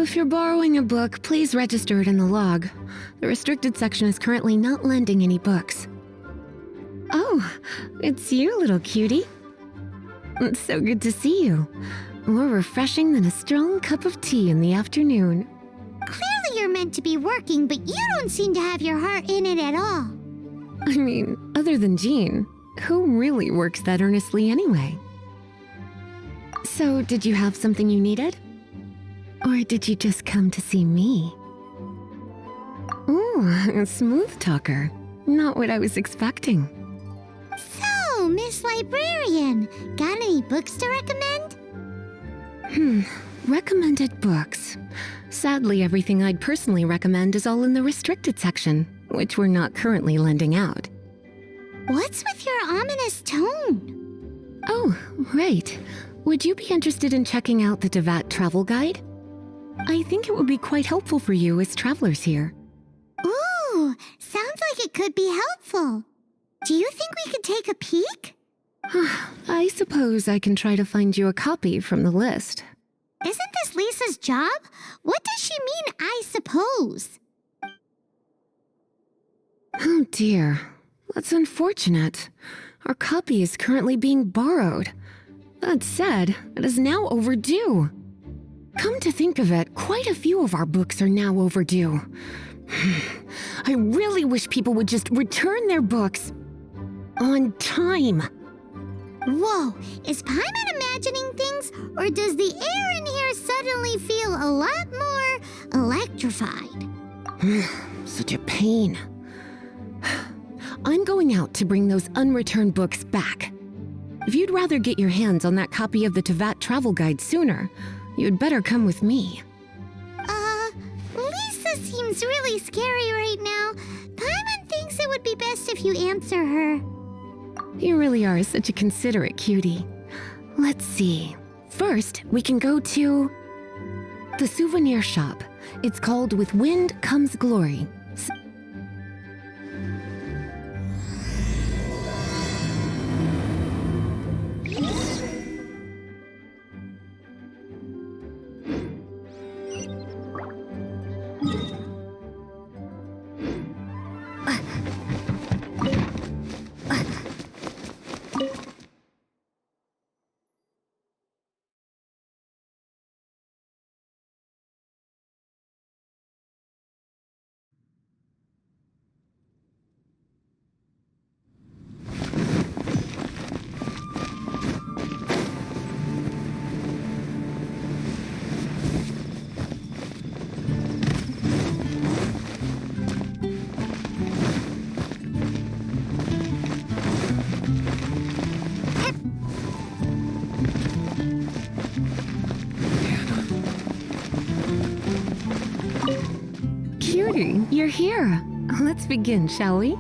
If you're borrowing a book, please register it in the log. The restricted section is currently not lending any books. Oh, it's you, little cutie. It's so good to see you. More refreshing than a strong cup of tea in the afternoon. Clearly you're meant to be working, but you don't seem to have your heart in it at all. I mean, other than Jean, who really works that earnestly anyway? So, did you have something you needed? Or did you just come to see me? Ooh, a smooth talker. Not what I was expecting. So, Miss Librarian, got any books to recommend? Recommended books. Sadly, everything I'd personally recommend is all in the restricted section, which we're not currently lending out. What's with your ominous tone? Oh, right. Would you be interested in checking out the Teyvat travel guide? I think it would be quite helpful for you as travelers here. Ooh, sounds like it could be helpful. Do you think we could take a peek? I suppose I can try to find you a copy from the list. Isn't this Lisa's job? What does she mean, I suppose? Oh dear, that's unfortunate. Our copy is currently being borrowed. That said, it is now overdue. Come to think of it, quite a few of our books are now overdue. I really wish people would just return their books on time. Whoa, is Paimon imagining things, or does the air in here suddenly feel a lot more electrified? Such a pain. I'm going out to bring those unreturned books back. If you'd rather get your hands on that copy of the Teyvat travel guide sooner, you'd better come with me. Lisa seems really scary right now. Paimon thinks it would be best if you answer her. You really are such a considerate cutie. Let's see. First, we can go to the souvenir shop. It's called With Wind Comes Glory. Cutie, you're here. Let's begin, shall we?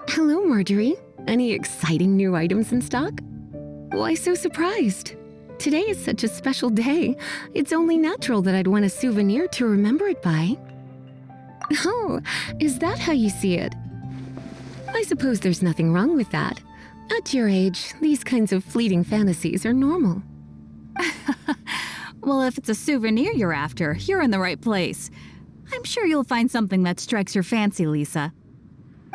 Hello, Marjorie. Any exciting new items in stock? Why so surprised? Today is such a special day. It's only natural that I'd want a souvenir to remember it by. Oh, is that how you see it? I suppose there's nothing wrong with that. At your age, these kinds of fleeting fantasies are normal. Well, if it's a souvenir you're after, you're in the right place. I'm sure you'll find something that strikes your fancy, Lisa.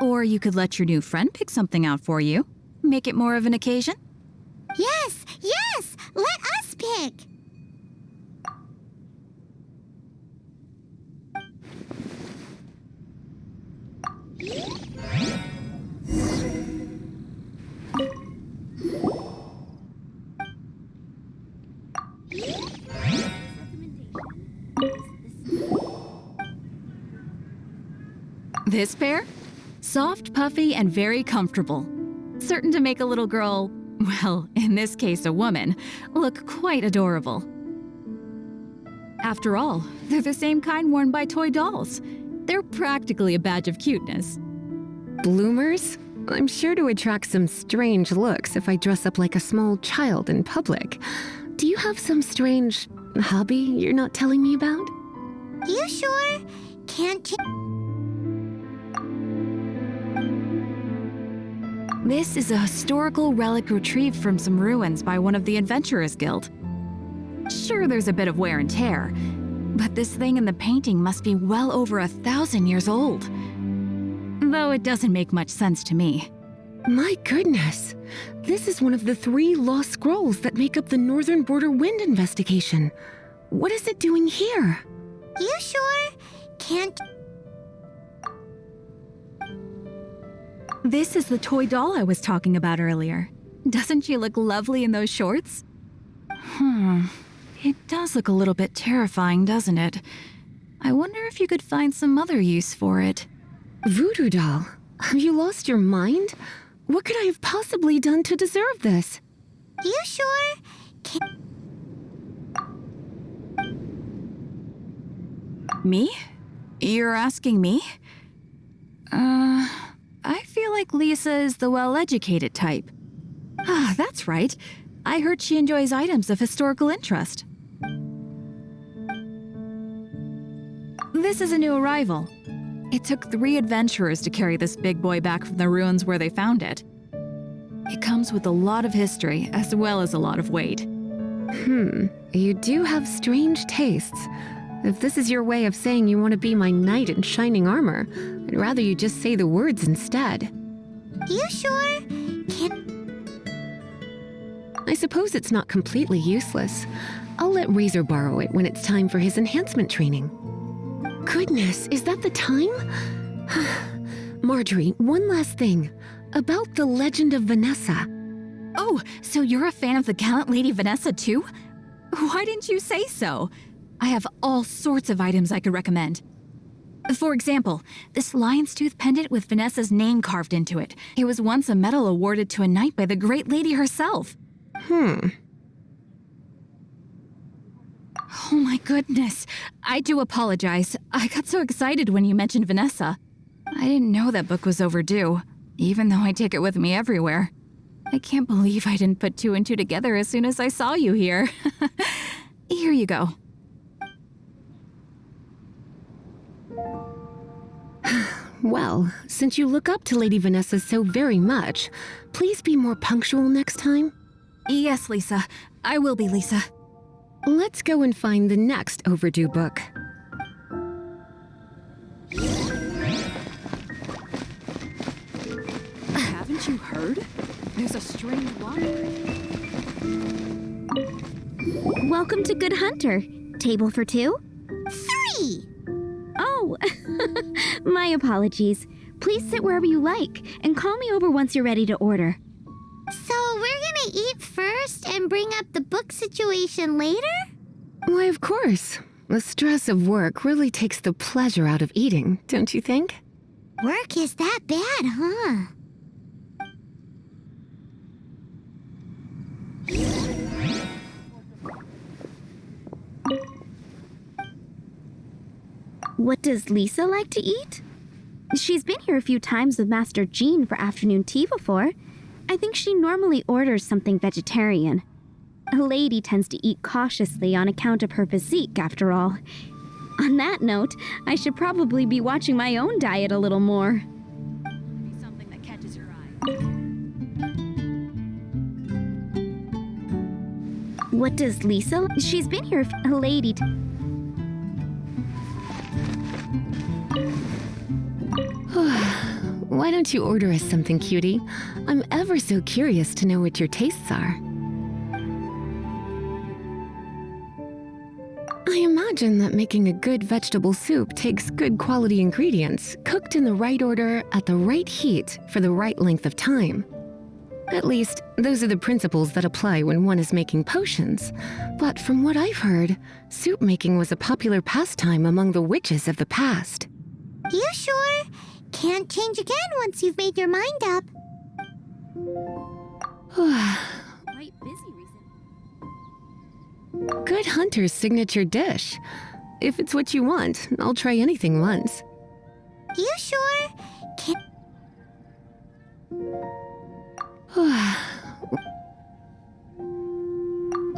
Or you could let your new friend pick something out for you. Make it more of an occasion. Yes, yes! Let us pick! This pair? Soft, puffy, and very comfortable. Certain to make a little girl, well, in this case a woman, look quite adorable. After all, they're the same kind worn by toy dolls. They're practically a badge of cuteness. Bloomers? I'm sure to attract some strange looks if I dress up like a small child in public. Do you have some strange hobby you're not telling me about? You sure? Can't you? This is a historical relic retrieved from some ruins by one of the Adventurers Guild. Sure, there's a bit of wear and tear, but this thing in the painting must be well over 1,000 years old. Though it doesn't make much sense to me. My goodness. This is one of the 3 lost scrolls that make up the Northern Border Wind investigation. What is it doing here? You sure? Can't... This is the toy doll I was talking about earlier. Doesn't she look lovely in those shorts? It does look a little bit terrifying, doesn't it? I wonder if you could find some other use for it. Voodoo doll, have you lost your mind? What could I have possibly done to deserve this? You sure? Me? You're asking me? I feel like Lisa is the well-educated type. Ah, that's right. I heard she enjoys items of historical interest. This is a new arrival. It took 3 adventurers to carry this big boy back from the ruins where they found it. It comes with a lot of history, as well as a lot of weight. You do have strange tastes. If this is your way of saying you want to be my knight in shining armor, I'd rather you just say the words instead. You sure? I suppose it's not completely useless. I'll let Razor borrow it when it's time for his enhancement training. Goodness, is that the time? Marjorie, one last thing. About the legend of Vanessa. Oh, so you're a fan of the gallant Lady Vanessa too? Why didn't you say so? I have all sorts of items I could recommend. For example, this lion's tooth pendant with Vanessa's name carved into it. It was once a medal awarded to a knight by the great lady herself. Oh my goodness. I do apologize. I got so excited when you mentioned Vanessa. I didn't know that book was overdue, even though I take it with me everywhere. I can't believe I didn't put 2 and 2 together as soon as I saw you here. Here you go. Well, since you look up to Lady Vanessa so very much, please be more punctual next time. Yes, Lisa. I will be, Lisa. Let's go and find the next overdue book. Haven't you heard? There's a strange wanderer. Welcome to Good Hunter. Table for 2? 3! Oh, my apologies. Please sit wherever you like and call me over once you're ready to order. So we're gonna eat first and bring up the book situation later? Why, of course. The stress of work really takes the pleasure out of eating, don't you think? Work is that bad, huh? What does Lisa like to eat? She's been here a few times with Master Jean for afternoon tea before. I think she normally orders something vegetarian. A lady tends to eat cautiously on account of her physique, after all. On that note, I should probably be watching my own diet a little more. Something that catches your eye. What does Lisa? She's been here. A lady. Why don't you order us something, cutie? I'm ever so curious to know what your tastes are. I imagine that making a good vegetable soup takes good quality ingredients, cooked in the right order, at the right heat, for the right length of time. At least, those are the principles that apply when one is making potions. But from what I've heard, soup making was a popular pastime among the witches of the past. You sure? Can't change again once you've made your mind up. Quite busy recently. Good Hunter's signature dish. If it's what you want, I'll try anything once. You sure?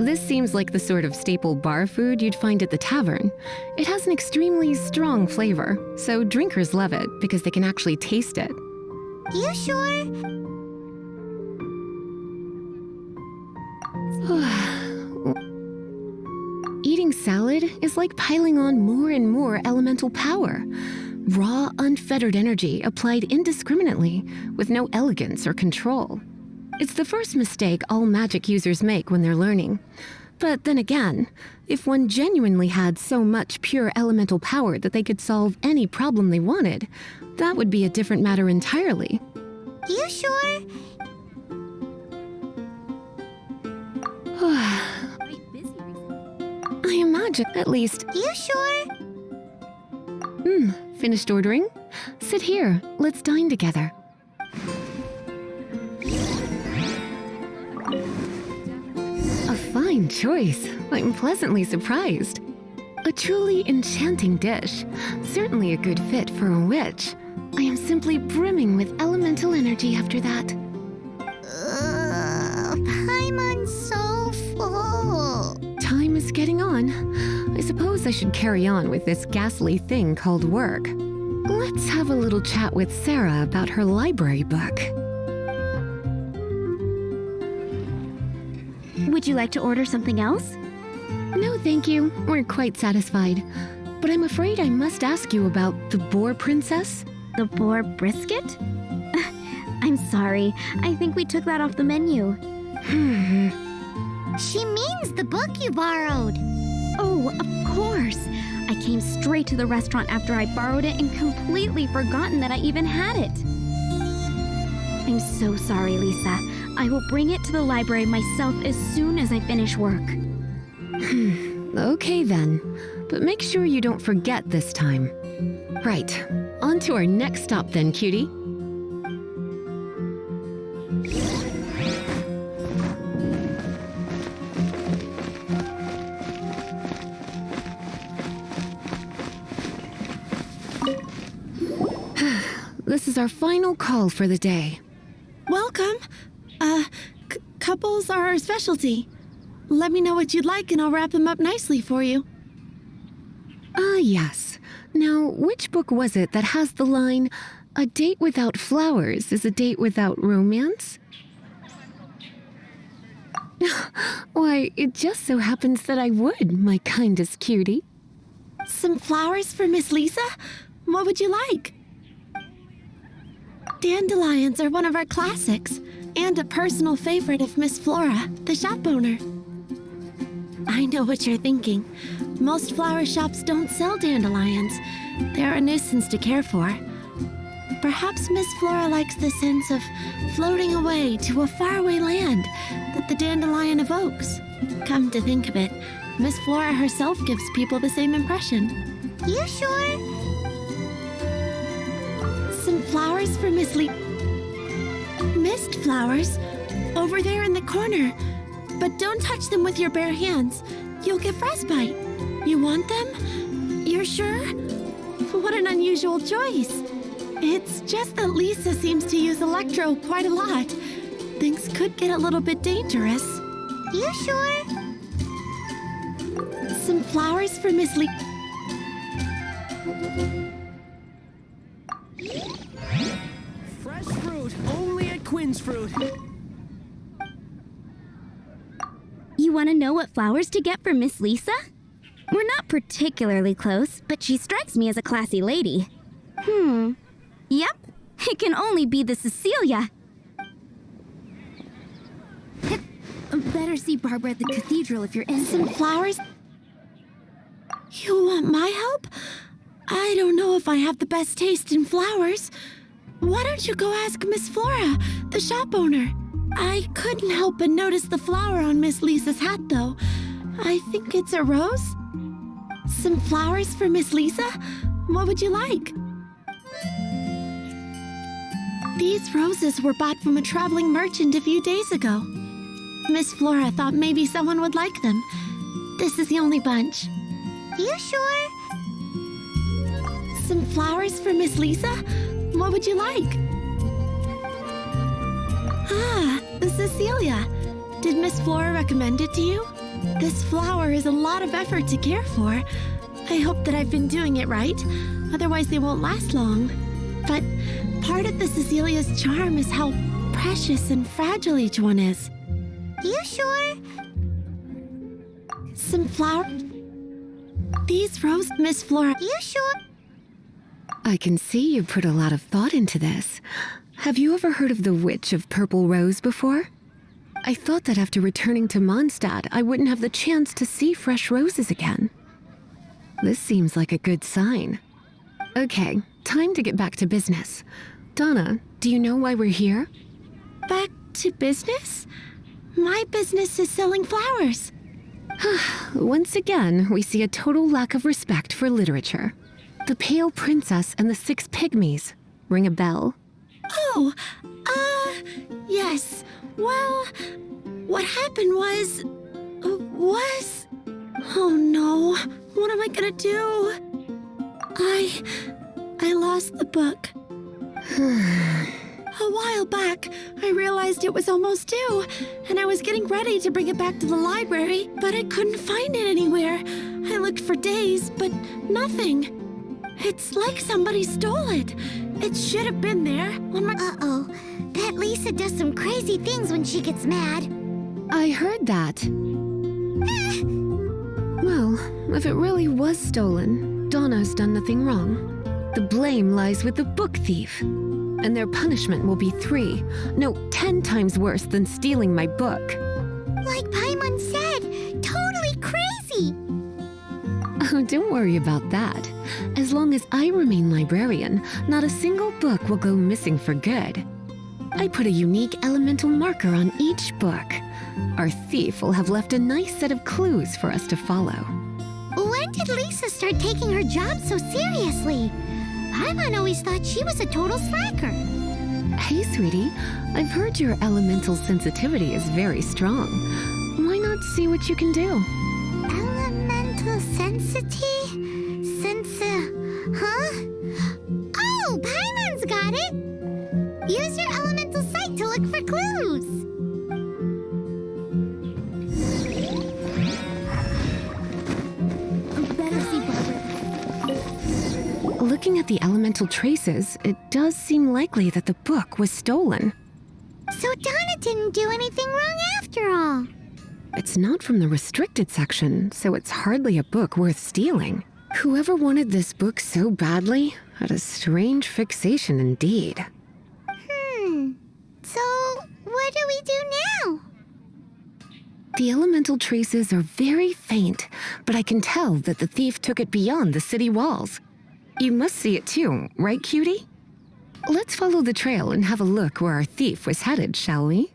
This seems like the sort of staple bar food you'd find at the tavern. It has an extremely strong flavor, so drinkers love it because they can actually taste it. You sure? salad is like piling on more and more elemental power. Raw, unfettered energy applied indiscriminately with no elegance or control. It's the first mistake all magic users make when they're learning. But then again, if one genuinely had so much pure elemental power that they could solve any problem they wanted, that would be a different matter entirely. You sure? I imagine, at least. You sure? Finished ordering? Sit here, let's dine together. A fine choice. I'm pleasantly surprised. A truly enchanting dish. Certainly a good fit for a witch. I am simply brimming with elemental energy after that. Paimon's so full. Time is getting on. I suppose I should carry on with this ghastly thing called work. Let's have a little chat with Sarah about her library book. Would you like to order something else? No, thank you. We're quite satisfied. But I'm afraid I must ask you about the boar princess. The boar brisket? I'm sorry. I think we took that off the menu. She means the book you borrowed. Oh, of course. I came straight to the restaurant after I borrowed it and completely forgotten that I even had it. I'm so sorry, Lisa. I will bring it to the library myself as soon as I finish work. Okay then. But make sure you don't forget this time. Right. On to our next stop then, cutie. This is our final call for the day. Welcome. Couples are our specialty. Let me know what you'd like and I'll wrap them up nicely for you. Yes. Now, which book was it that has the line, "A date without flowers is a date without romance"? Why, it just so happens that I would, my kindest cutie. Some flowers for Miss Lisa? What would you like? Dandelions are one of our classics, and a personal favorite of Miss Flora, the shop owner. I know what you're thinking. Most flower shops don't sell dandelions. They're a nuisance to care for. Perhaps Miss Flora likes the sense of floating away to a faraway land that the dandelion evokes. Come to think of it, Miss Flora herself gives people the same impression. You sure? Some flowers for Miss Mist flowers, over there in the corner. But don't touch them with your bare hands. You'll get frostbite. You want them? You're sure? What an unusual choice. It's just that Lisa seems to use electro quite a lot. Things could get a little bit dangerous. You sure? Some flowers for Miss Fresh fruit, only at Quinn's Fruit. You want to know what flowers to get for Miss Lisa? We're not particularly close, but she strikes me as a classy lady. Yep, it can only be the Cecilia. Better see Barbara at the cathedral if you're in. Some flowers? You want my help? I don't know if I have the best taste in flowers. Why don't you go ask Miss Flora, the shop owner? I couldn't help but notice the flower on Miss Lisa's hat, though. I think it's a rose? Some flowers for Miss Lisa? What would you like? These roses were bought from a traveling merchant a few days ago. Miss Flora thought maybe someone would like them. This is the only bunch. You sure? Some flowers for Miss Lisa? What would you like? Ah, the Cecilia. Did Miss Flora recommend it to you? This flower is a lot of effort to care for. I hope that I've been doing it right. Otherwise, they won't last long. But part of the Cecilia's charm is how precious and fragile each one is. You sure? Some flower... these roses, Miss Flora? You sure? I can see you put a lot of thought into this. Have you ever heard of the Witch of Purple Rose before? I thought that after returning to Mondstadt, I wouldn't have the chance to see fresh roses again. This seems like a good sign. Okay, time to get back to business. Donna, do you know why we're here? Back to business? My business is selling flowers. Once again, we see a total lack of respect for literature. The Pale Princess and the Six Pygmies. Ring a bell? Oh, yes. Well, what happened was... Oh no, what am I gonna do? I lost the book. A while back, I realized it was almost due, and I was getting ready to bring it back to the library, but I couldn't find it anywhere. I looked for days, but nothing. It's like somebody stole it. It should have been there on my... Uh-oh. That Lisa does some crazy things when she gets mad. I heard that. Well, if it really was stolen, Donna's done nothing wrong. The blame lies with the book thief. And their punishment will be 10 times worse than stealing my book. Like Paimon said, totally crazy. Oh, don't worry about that. As long as I remain librarian, not a single book will go missing for good. I put a unique elemental marker on each book. Our thief will have left a nice set of clues for us to follow. When did Lisa start taking her job so seriously? Paimon always thought she was a total slacker. Hey, sweetie, I've heard your elemental sensitivity is very strong. Why not see what you can do? Elemental huh? Oh, Paimon's got it! Use your elemental sight to look for clues. Looking at the elemental traces, it does seem likely that the book was stolen. So Donna didn't do anything wrong after all. It's not from the restricted section, so it's hardly a book worth stealing. Whoever wanted this book so badly had a strange fixation indeed. So what do we do now? The elemental traces are very faint, but I can tell that the thief took it beyond the city walls. You must see it too, right, cutie? Let's follow the trail and have a look where our thief was headed, shall we?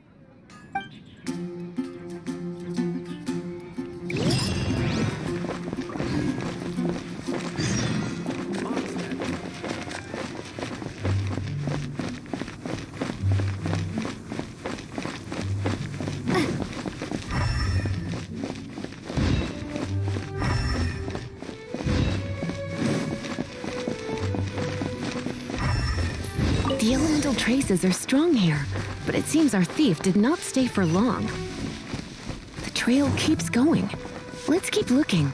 The elemental traces are strong here, but it seems our thief did not stay for long. The trail keeps going. Let's keep looking.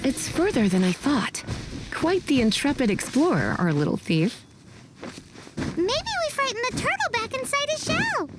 It's further than I thought. Quite the intrepid explorer, our little thief. Maybe we frightened the turtle back inside his shell.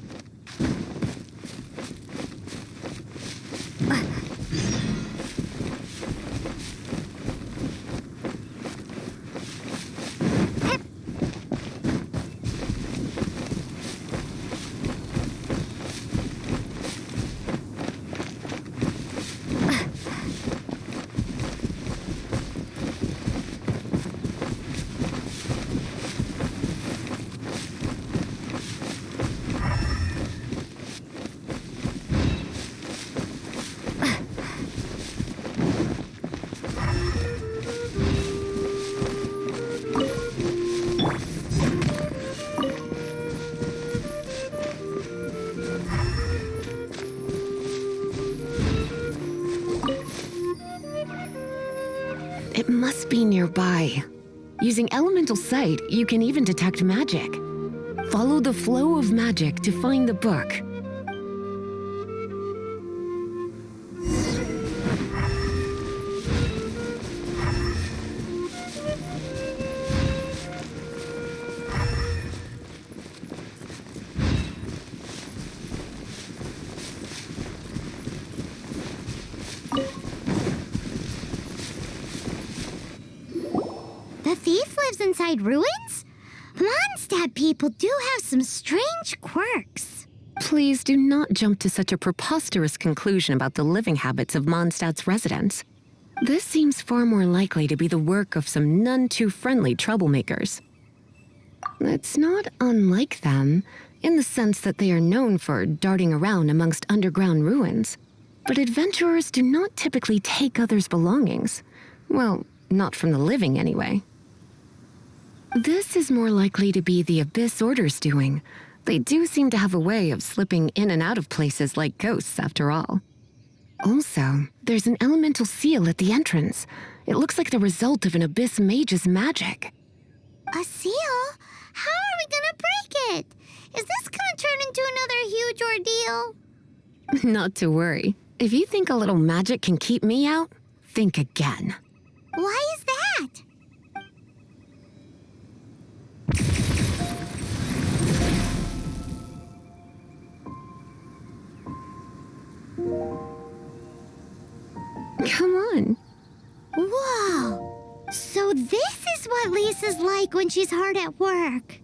It must be nearby. Using elemental sight, you can even detect magic. Follow the flow of magic to find the book. The thief lives inside ruins? Mondstadt people do have some strange quirks. Please do not jump to such a preposterous conclusion about the living habits of Mondstadt's residents. This seems far more likely to be the work of some none too friendly troublemakers. It's not unlike them, in the sense that they are known for darting around amongst underground ruins. But adventurers do not typically take others' belongings. Well, not from the living anyway. This is more likely to be the Abyss Order's doing. They do seem to have a way of slipping in and out of places like ghosts, after all. Also, there's an elemental seal at the entrance. It looks like the result of an Abyss mage's magic. A seal? How are we gonna break it? Is this gonna turn into another huge ordeal? Not to worry. If you think a little magic can keep me out, think again. Why is that? Come on. Whoa! So this is what Lisa's like when she's hard at work.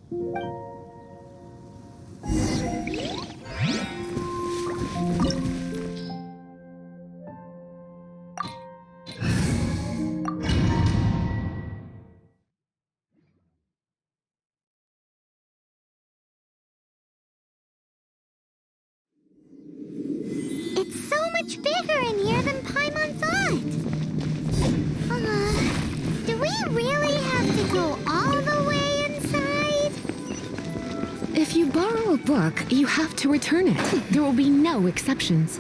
It's so much bigger in here than Paimon thought. Do we really have to go all the way inside? If you borrow a book, you have to return it. There will be no exceptions.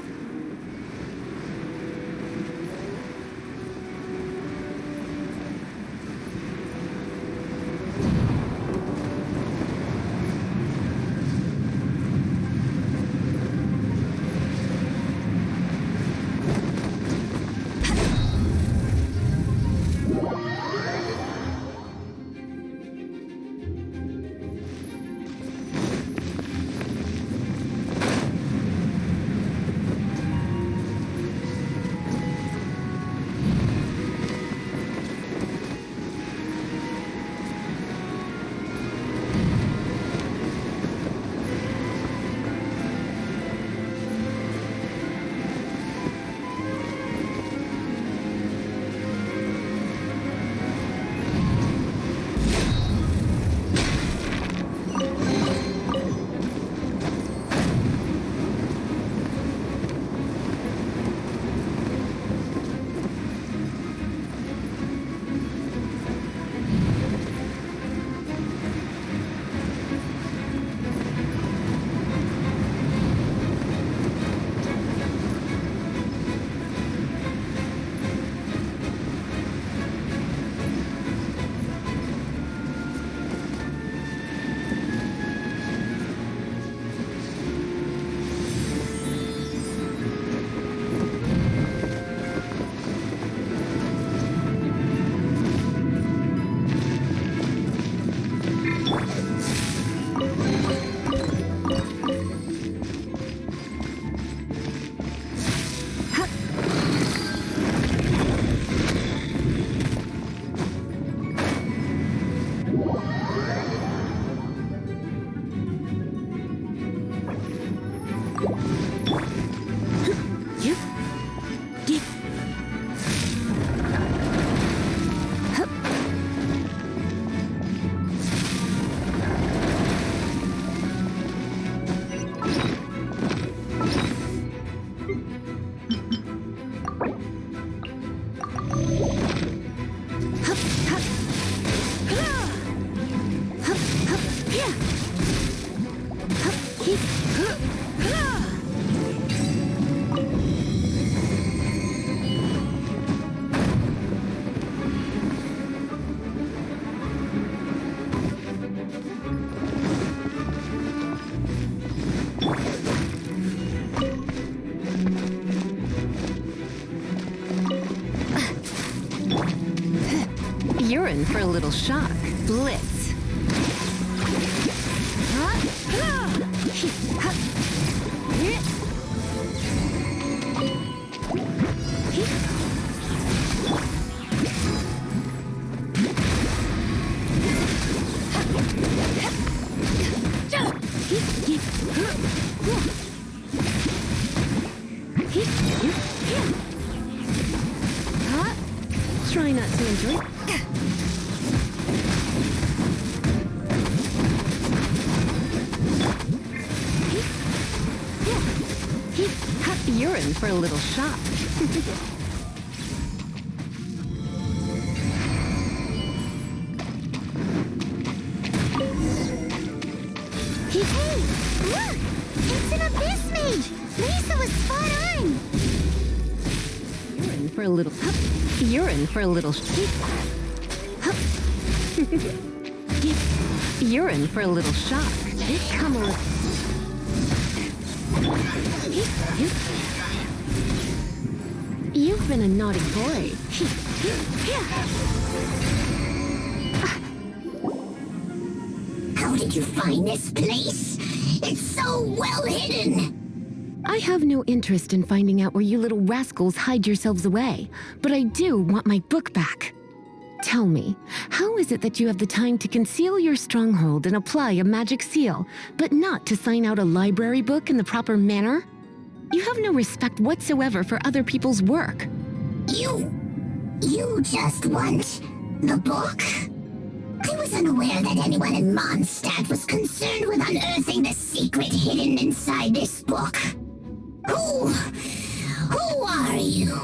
in for a little shock. Blitz. Try not to injure it. You're in for a little shock. Hey, look! It's an abyss mage! Lisa was spot on! You're in for a little You're in for a little You're in for a little shock. Come on. You've been a naughty boy. How did you find this place? It's so well hidden! I have no interest in finding out where you little rascals hide yourselves away, but I do want my book back. Tell me, how is it that you have the time to conceal your stronghold and apply a magic seal, but not to sign out a library book in the proper manner? You have no respect whatsoever for other people's work. You just want the book? I was unaware that anyone in Mondstadt was concerned with unearthing the secret hidden inside this book. Who are you?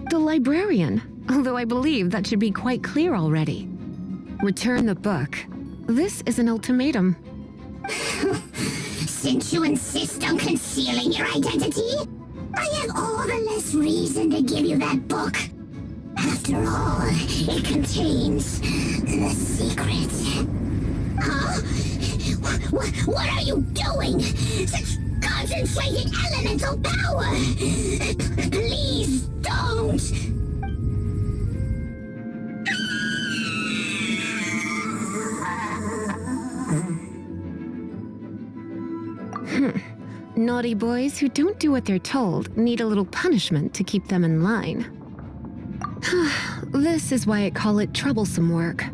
The librarian, although I believe that should be quite clear already. Return the book. This is an ultimatum. Since you insist on concealing your identity, I have all the less reason to give you that book. After all, it contains the secret. Huh? What are you doing? Such concentrated elemental power! Please don't! Naughty boys who don't do what they're told need a little punishment to keep them in line. This is why I call it troublesome work.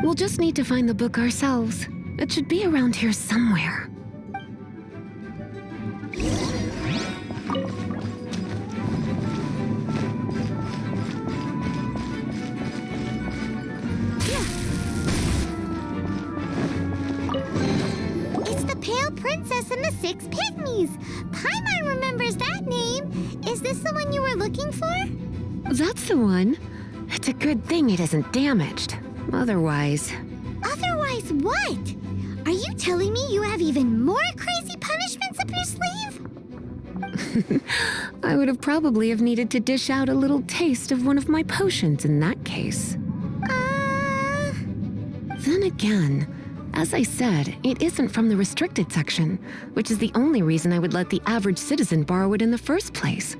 We'll just need to find the book ourselves. It should be around here somewhere. It's the Pale Princess and the Six Pygmies. Paimon remembers that name. Is this the one you were looking for? That's the one. It's a good thing it isn't damaged. Otherwise... Otherwise what? Are you telling me you have even more crazy punishments up your sleeve? I would have probably have needed to dish out a little taste of one of my potions in that case. Then again, as I said, it isn't from the restricted section, which is the only reason I would let the average citizen borrow it in the first place.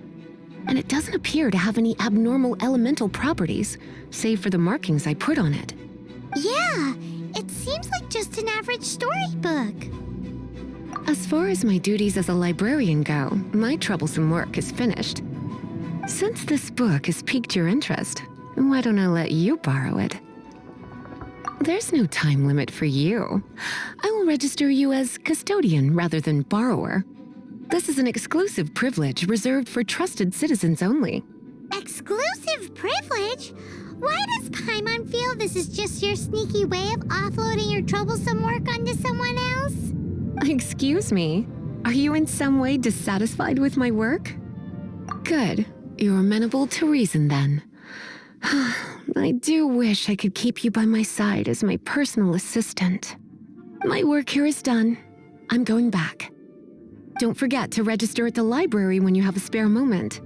And it doesn't appear to have any abnormal elemental properties, save for the markings I put on it. Yeah, it seems like just an average storybook. As far as my duties as a librarian go, my troublesome work is finished. Since this book has piqued your interest, why don't I let you borrow it? There's no time limit for you. I will register you as custodian rather than borrower. This is an exclusive privilege reserved for trusted citizens only. Exclusive privilege? Why does Paimon feel this is just your sneaky way of offloading your troublesome work onto someone else? Excuse me, are you in some way dissatisfied with my work? Good, you're amenable to reason then. I do wish I could keep you by my side as my personal assistant. My work here is done. I'm going back. Don't forget to register at the library when you have a spare moment.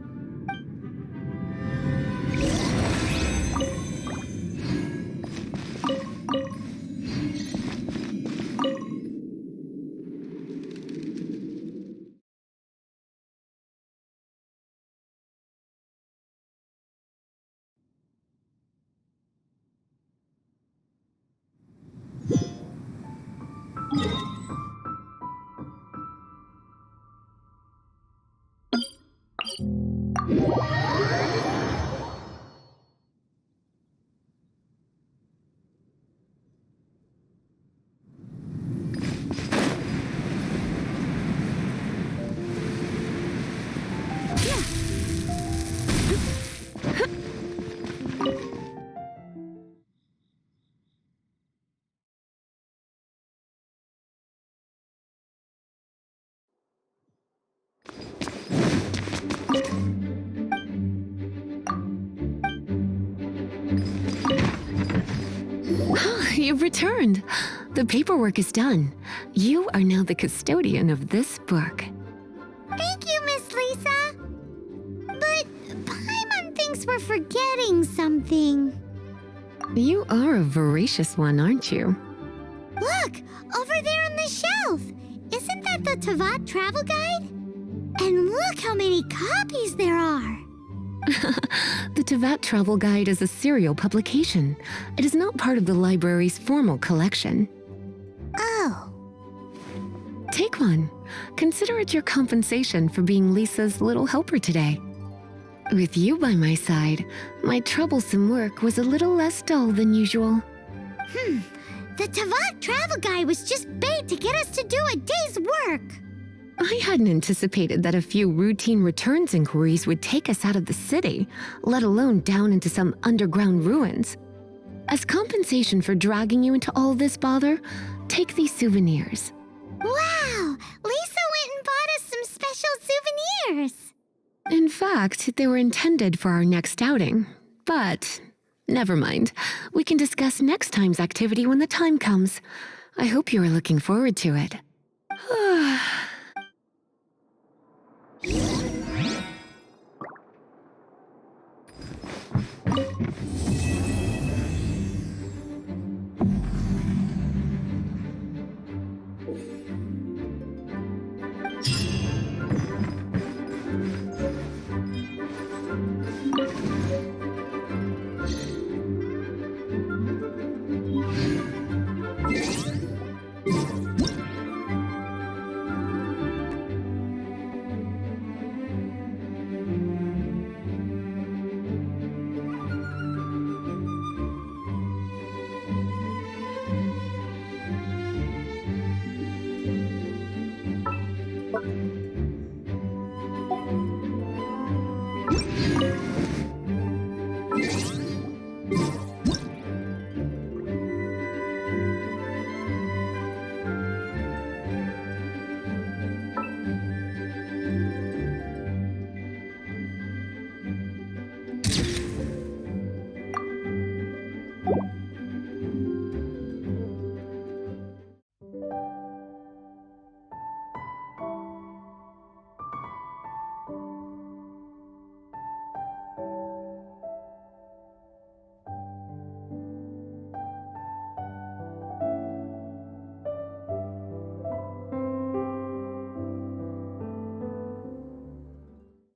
You've returned. The paperwork is done. You are now the custodian of this book. Thank you, Miss Lisa. But Paimon thinks we're forgetting something. You are a voracious one, aren't you? Look, over there on the shelf. Isn't that the Teyvat travel guide? And look how many copies there are. The Teyvat Travel Guide is a serial publication. It is not part of the library's formal collection. Oh. Take one. Consider it your compensation for being Lisa's little helper today. With you by my side, my troublesome work was a little less dull than usual. The Teyvat travel guide was just bait to get us to do a day's work. I hadn't anticipated that a few routine returns inquiries would take us out of the city, let alone down into some underground ruins. As compensation for dragging you into all this bother, take these souvenirs. Wow! Lisa went and bought us some special souvenirs. In fact, they were intended for our next outing. But never mind. We can discuss next time's activity when the time comes. I hope you are looking forward to it.